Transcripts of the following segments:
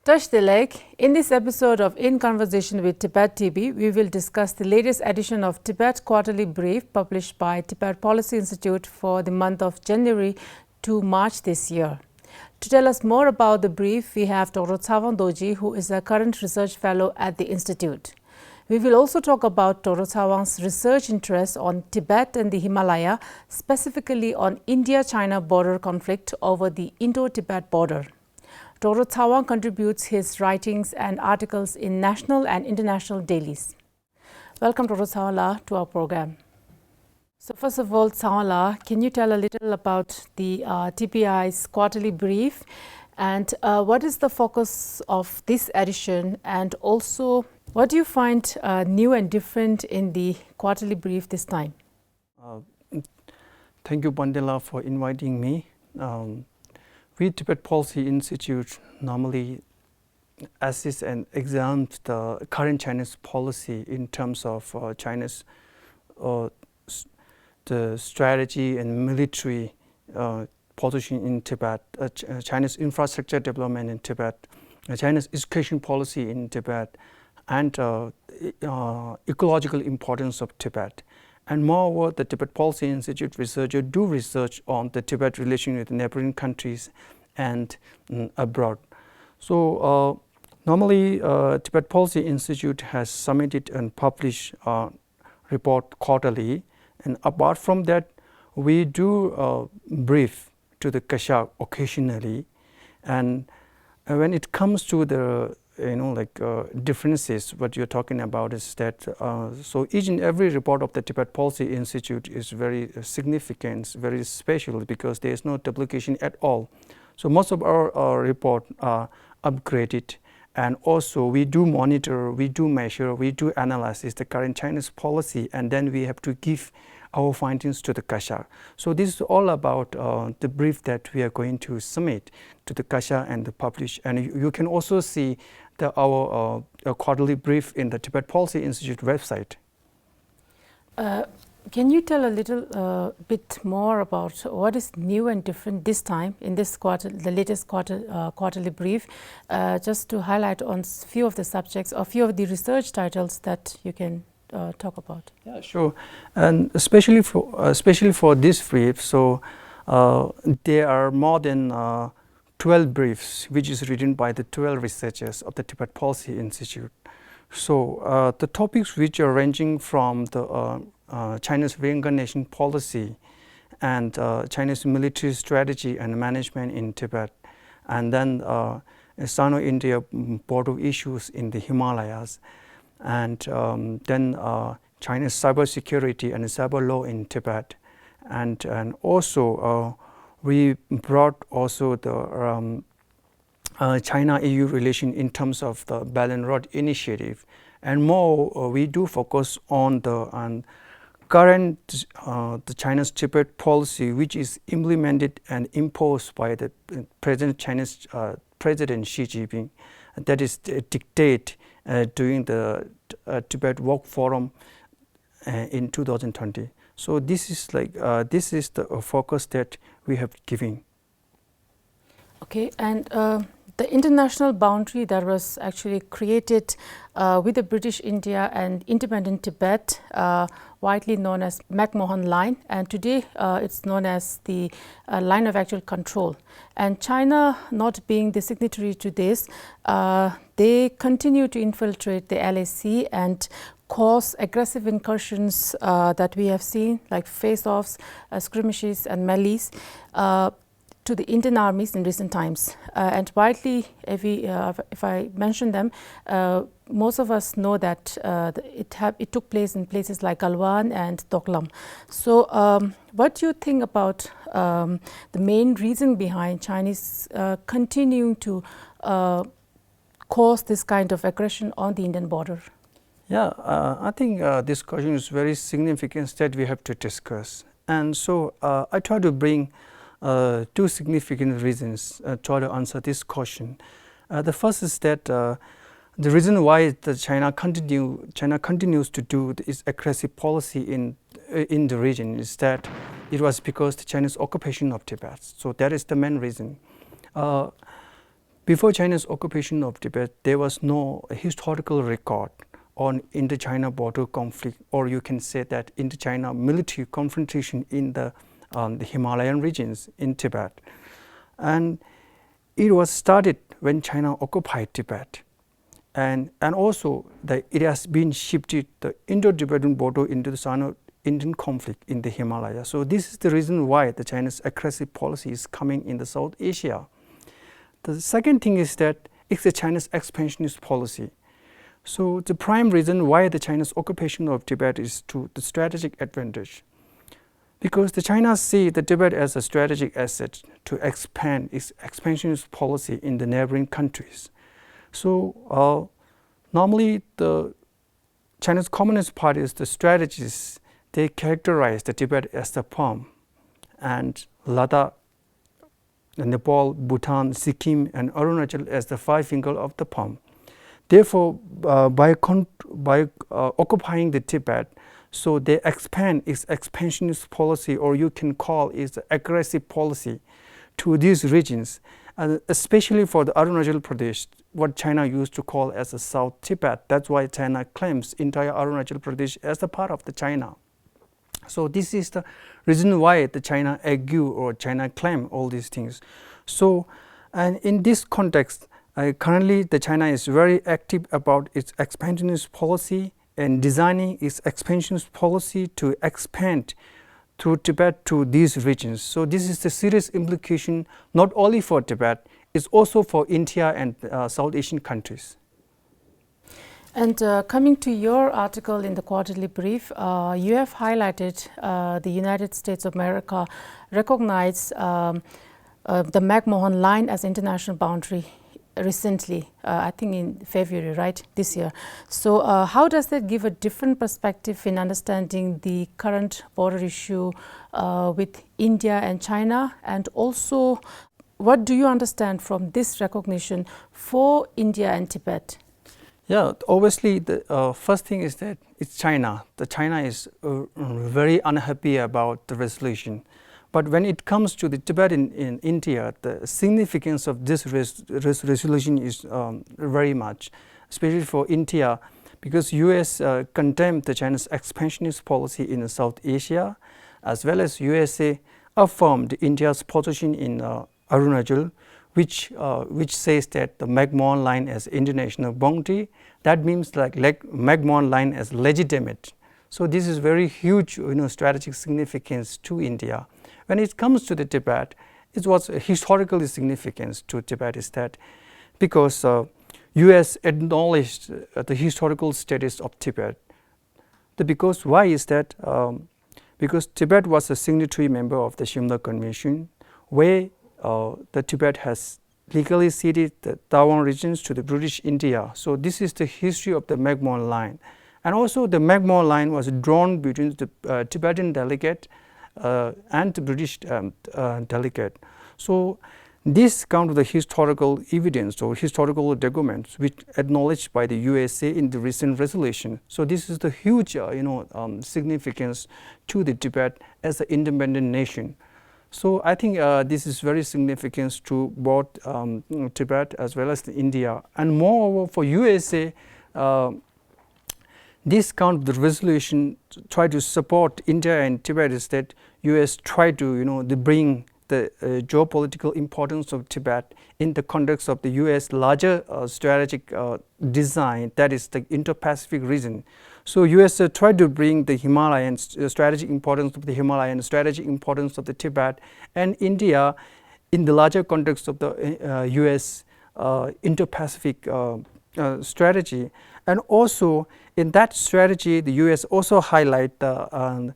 Touch the leg. In this episode of In Conversation with Tibettv, we will discuss the latest edition of Tibet Quarterly Brief published by Tibet Policy Institute for the month of January to March this year. To tell us more about the brief, we have Dr. Tsewang Dorjee, who is a current research fellow at the Institute. We will also talk about Dr. Tsewang's research interests on Tibet and the Himalaya, specifically on India-China border conflict over the Indo-Tibet border. Dr. Tsewang contributes his writings and articles in national and international dailies. Welcome, Dr. Tsewang, to our program. So first of all, Tsewang, can you tell a little about the TPI's quarterly brief and what is the focus of this edition, and also what do you find new and different in the quarterly brief this time? Thank you, Bandela, for inviting me. We, Tibet Policy Institute, normally assess and examine the current Chinese policy in terms of China's the strategy and military position in Tibet, China's infrastructure development in Tibet, China's education policy in Tibet, and ecological importance of Tibet. And moreover, the Tibet Policy Institute researchers do research on the Tibet relation with neighboring countries and abroad. So normally, Tibet Policy Institute has submitted and published a report quarterly. And apart from that, we do brief to the Kasha occasionally. And when it comes to the differences, what you're talking about is that so each and every report of the Tibet Policy Institute is very significant, very special, because there is no duplication at all. So most of our report are upgraded, and also we do monitor, we do measure, we do analyze the current Chinese policy, and then we have to give our findings to the Kasha. So this is all about the brief that we are going to submit to the Kasha and publish. And you can also see our quarterly brief in the Tibet Policy Institute website. Can you tell a little bit more about what is new and different this time in this quarter, the latest quarterly brief, just to highlight on few of the subjects or few of the research titles that you can talk about? Yeah, sure. And especially for this brief, so there are more than 12 briefs which is written by the 12 researchers of the Tibet Policy Institute. So the topics which are ranging from the China's reincarnation policy and Chinese military strategy and management in Tibet, and then Sino-India border issues in the Himalayas, and then China's cybersecurity and cyber law in Tibet, and also we brought also the China-EU relation in terms of the Belt and Road Initiative, and more we do focus on the current the China's Tibet policy, which is implemented and imposed by the present Chinese President Xi Jinping. That is dictate during the Tibet Work Forum in 2020. So this is this is the focus that we have given. Okay, and the international boundary that was actually created with the British India and independent Tibet, widely known as McMahon line, and today it's known as the line of actual control. And China, not being the signatory to this, they continue to infiltrate the LAC and cause aggressive incursions that we have seen, like face-offs, skirmishes and melees, to the Indian armies in recent times. And widely, if I mention them, most of us know that it took place in places like Galwan and Doklam. So what do you think about the main reason behind Chinese continuing to cause this kind of aggression on the Indian border? Yeah, I think this question is very significant that we have to discuss. And so I try to bring two significant reasons try to answer this question. The first is that the reason why China continues to do its aggressive policy in the region is that it was because the Chinese occupation of Tibet. So that is the main reason. before China's occupation of Tibet, there was no historical record on Indo-China border conflict, or you can say that Indo-China military confrontation in the Himalayan regions in Tibet. And it was started when China occupied Tibet. And also it has been shifted the Indo-Tibetan border into the Sino-Indian conflict in the Himalaya. So this is the reason why the China's aggressive policy is coming in the South Asia. The second thing is that it's the China's expansionist policy. So the prime reason why the China's occupation of Tibet is to the strategic advantage. Because the China see the Tibet as a strategic asset to expand its expansionist policy in the neighboring countries. So normally the Chinese Communist Party's the strategists, they characterize the Tibet as the palm, and Ladakh, Nepal, Bhutan, Sikkim, and Arunachal as the five finger of the palm. Therefore, by occupying the Tibet, so they expand its expansionist policy, or you can call it aggressive policy, to these regions, and especially for the Arunachal Pradesh, what China used to call as the South Tibet. That's why China claims entire Arunachal Pradesh as a part of the China. So this is the reason why the China argue or China claim all these things. So, and in this context, currently the China is very active about its expansionist policy and designing its expansionist policy to expand through Tibet to these regions. So this is the serious implication not only for Tibet, it's also for India and South Asian countries. And coming to your article in the Quarterly Brief, you have highlighted the United States of America recognize the McMahon line as international boundary recently, I think in February, right, this year. So how does that give a different perspective in understanding the current border issue with India and China? And also, what do you understand from this recognition for India and Tibet? Yeah, obviously the first thing is that it's China. The China is very unhappy about the resolution. But when it comes to the Tibet in India, the significance of this resolution is very much, especially for India, because US condemned the China's expansionist policy in South Asia, as well as USA affirmed India's position in Arunachal, which says that the McMahon line as international boundary, that means like McMahon line as legitimate. So this is very huge, strategic significance to India. When it comes to the Tibet, it was historically significant to Tibet is that because US acknowledged the historical status of Tibet. Because why is that? Because Tibet was a signatory member of the Shimla Convention, where the Tibet has legally ceded the Tsewang regions to the British India. So this is the history of the McMahon line. And also the McMahon line was drawn between the Tibetan delegate and the British delegate. So this comes to the historical evidence or historical documents which acknowledged by the USA in the recent resolution. So this is the huge significance to the Tibet as an independent nation. So I think this is very significant to both Tibet as well as India. And moreover, for USA, this kind of the resolution to try to support India and Tibet is that US try to to bring the geopolitical importance of Tibet in the context of the US larger strategic design, that is the Indo-Pacific region. So US tried to bring the Himalayan strategic importance of the Himalayan, strategic importance of the Tibet, and India in the larger context of the US Indo-Pacific strategy. And also in that strategy, the US also highlight the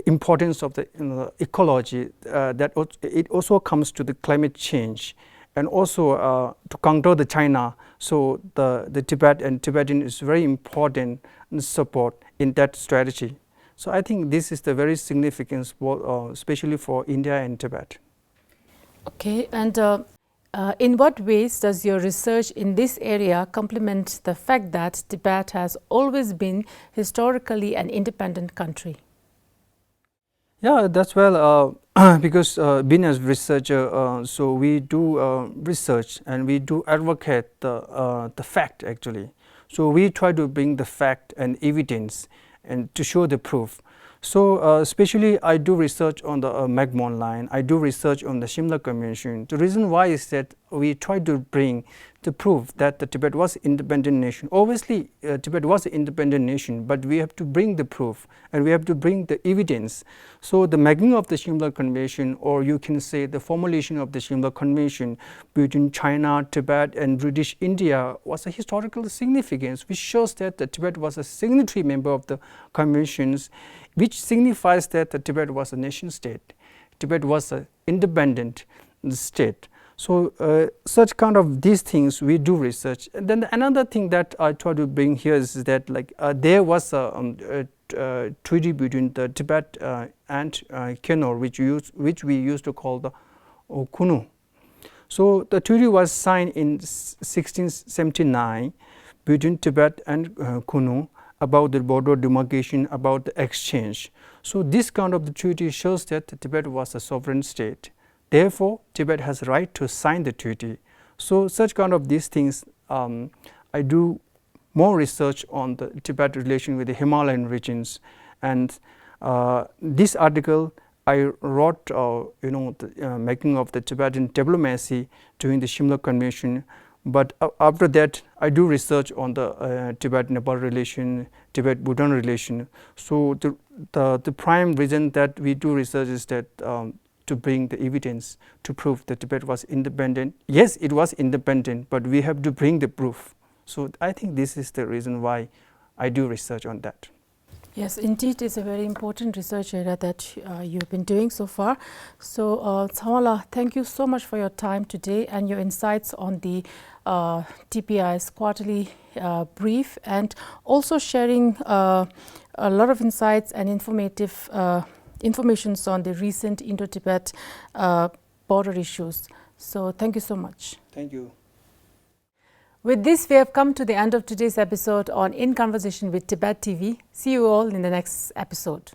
importance of the ecology, that it also comes to the climate change, and also to counter the China. So the Tibet and Tibetan is very important support in that strategy. So I think this is the very significant, especially for India and Tibet. Okay, and in what ways does your research in this area complement the fact that Tibet has always been historically an independent country? Yeah, that's well. because being as researcher, so we do research and we do advocate the fact actually. So we try to bring the fact and evidence and to show the proof. So especially I do research on the McMahon line, I do research on the Shimla Convention. The reason why is that we try to bring the proof that the Tibet was an independent nation. Obviously Tibet was an independent nation, but we have to bring the proof and we have to bring the evidence. So the making of the Shimla Convention, or you can say the formulation of the Shimla Convention between China, Tibet and British India was a historical significance, which shows that the Tibet was a signatory member of the conventions, which signifies that the Tibet was a nation state. Tibet was an independent state. So such kind of these things we do research. And then another thing that I try to bring here is that like there was a treaty between the Tibet and Kenor, which we used to call the Kunu. So the treaty was signed in 1679 between Tibet and Kunu about the border demarcation, about the exchange. So this kind of the treaty shows that Tibet was a sovereign state. Therefore, Tibet has a right to sign the treaty. So such kind of these things, I do more research on the Tibet relation with the Himalayan regions. And this article I wrote, the making of the Tibetan diplomacy during the Shimla Convention. But after that, I do research on the Tibet-Nepal relation, Tibet-Bhutan relation. So the prime reason that we do research is that to bring the evidence to prove that Tibet was independent. Yes, it was independent, but we have to bring the proof. So I think this is the reason why I do research on that. Yes, indeed, it's a very important research area that you've been doing so far. So, Tsewang, thank you so much for your time today and your insights on the TPI's quarterly brief, and also sharing a lot of insights and informative information on the recent Indo-Tibet border issues. So, thank you so much. Thank you. With this, we have come to the end of today's episode on In Conversation with Tibettv. See you all in the next episode.